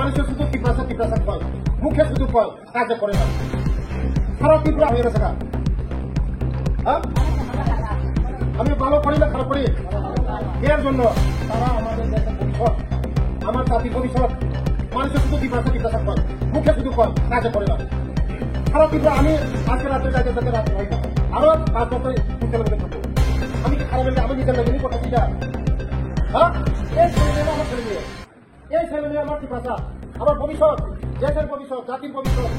মানুষের শুধু টিপাসা ফল, মুখে শুধু ফল, কাজে করে না। সারা ত্রিপুরা হয়ে গেছে না। আমি ভালো করি না খারাপ করি এর জন্য তারা আমাদের দেশের ভবিষ্যৎ, আমার জাতির ভবিষ্যৎ। মানুষের শুধু টিপাসা ফল, মুখে শুধু ফল, কাজে করে না। সারা ত্রিপুরা আমি আজকে রাত্রে যাইতে যাতে রাত্রে হয় না, আরো 5 বছর থাকবো। আমি কি খারাপ আমি নিজের লাগেনি কথা চিন্তা। এই ছেলে আমার ছেলে মেয়ে, এই ছেলে মেয়ে আমার টিপাসা, আমার ভবিষ্যৎ, দেশের ভবিষ্যৎ, জাতির ভবিষ্যৎ।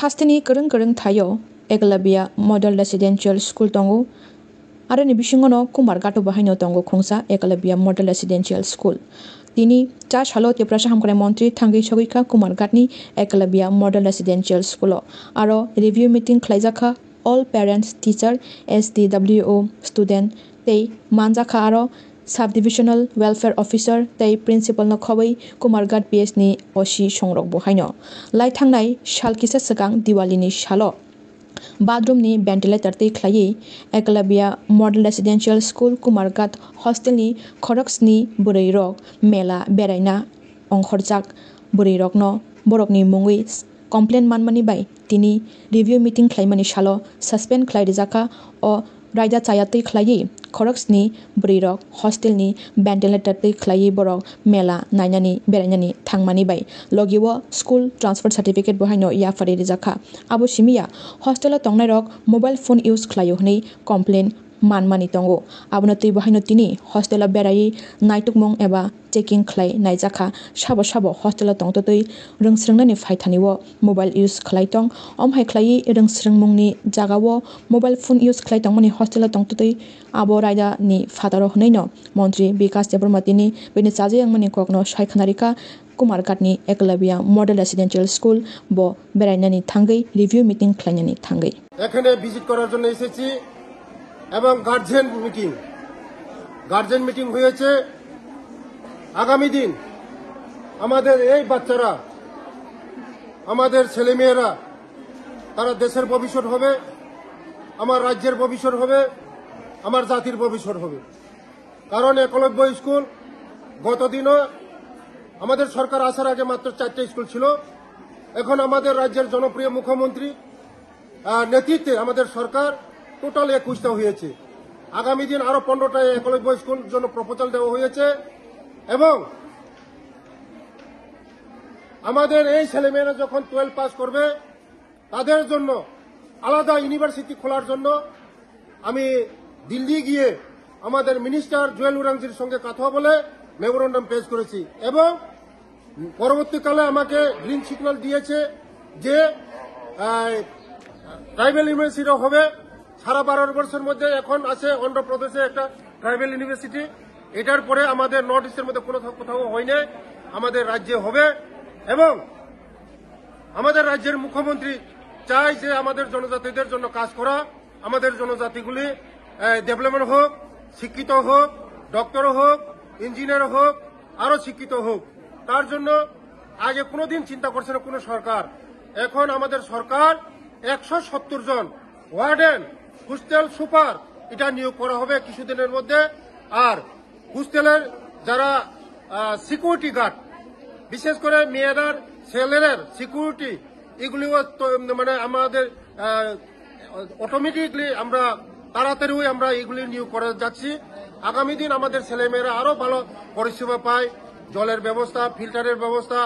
Hastini kereng thayo Eklavia Model Residential School tongo are ni bisingono Kumar Gato bahaino tongo khongsa Eklavia Model Residential School tini cha shalo teprasha hamkore montri thangi sogika Kumar Gatni Eklavia Model Residential School aro review meeting khlaijaka all parents teacher SDWO student tei manjaka aro Subdivisional Welfare Officer tei Principal no khawai Kumargat PS ni osi songrok bohaino lai thangnai salkisa sakang Diwali ni salo bathroom ni ventilator tei khlai Eklavia Model Residential School Kumargat hostel ni khoroks ni burei rok mela beraina ongkhorjak burei rok no borok ni mungui complaint manmani bai tini review meeting khlaimani salo suspend khlai rijaka o raida chayatei khlai khoroks ni brirok hostel ni ventilator tei khlai borok mela nainani berainani thangmani bai logiwo school transfer certificate bohaino ya fari rijaka abo simia hostel tongnai rok mobile phone use khlaio hnei complaint manmani tongo abona tei bohaino tini hostel berai naitukmong eba checking khlai naijaka sabo hostel tongtoi rungsrungnani phaithaniwo mobile use khlai tong omhai khlai rungsrungmungni jagao mobile phone use khlai tongmani hostel tongtoi abo raida ni fataro hneino মন্ত্রী বিকাশ দেববর্মাতিনি বেনি চাজে angmani kokno saikhanarika Kumargatni Eklavia Model Residential School bo berainani thangai review meeting khlainani thangai এখানে visit করার জন্য এসেছি এবং guardian meeting হয়েছে। আগামী দিন আমাদের এই বাচ্চারা, আমাদের ছেলেমেয়েরা তারা দেশের ভবিষ্যৎ হবে, আমার রাজ্যের ভবিষ্যৎ হবে, আমার জাতির ভবিষ্যৎ হবে। কারণ একলব্য স্কুল গতদিনও আমাদের সরকার আসার আগে মাত্র 4টা স্কুল ছিল, এখন আমাদের রাজ্যের জনপ্রিয় মুখ্যমন্ত্রী নেতৃত্বে আমাদের সরকার টোটাল 21টা হয়েছে। আগামী দিন আরো 15টা একলব্য স্কুল জন্য প্রপোজাল দেওয়া হয়েছে এবং আমাদের এই ছেলেমেয়েরা যখন 12 পাস করবে তাদের জন্য আলাদা ইউনিভার্সিটি খোলার জন্য আমি দিল্লি গিয়ে আমাদের মিনিস্টার জুয়েল ওরাংজির সঙ্গে কথা বলে মেমোরেন্ডাম পেশ করেছি এবং পরবর্তীকালে আমাকে গ্রিন সিগন্যাল দিয়েছে যে ট্রাইবাল ইউনিভার্সিটি হবে। সারা ভারতবর্ষের মধ্যে এখন আছে অন্ধ্রপ্রদেশে একটা ট্রাইবাল ইউনিভার্সিটি, এটার পরে আমাদের নর্থ ইস্টের মধ্যে কোথাও হয়নি, আমাদের রাজ্যে হবে এবং আমাদের রাজ্যের মুখ্যমন্ত্রী চাই যে আমাদের জনজাতিদের জন্য কাজ করা, আমাদের জনজাতিগুলি ডেভেলপমেন্ট হোক, শিক্ষিত হোক, ডক্টর হোক, ইঞ্জিনিয়ার হোক, আরো শিক্ষিত হোক। তার জন্য আগে কোনোদিন চিন্তা করছে না কোনো সরকার। এখন আমাদের সরকার 170 জন ওয়ার্ডেন, হোস্টেল সুপার এটা নিয়োগ করা হবে কিছুদিনের মধ্যে। আর হোস্টেলের যারা সিকিউরিটি গার্ড, বিশেষ করে মেয়েদের ছেলেদের সিকিউরিটি, এগুলিও মানে আমাদের অটোমেটিকলি আমরা তাড়াতাড়ি আমরা এগুলি নিয়োগ করে যাচ্ছি। আগামী দিন আমাদের ছেলেমেয়েরা আরো ভালো পরিষেবা পায়, জলের ব্যবস্থা, ফিল্টারের ব্যবস্থা,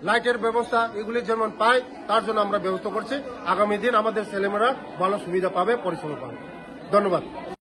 লাইটের ব্যবস্থা এগুলি যেমন পায় তার জন্য আমরা ব্যবস্থা করছি। আগামী দিন আমাদের ছেলেমেয়েরা ভালো সুবিধা পাবে, পরিষেবা পাবে। ধন্যবাদ।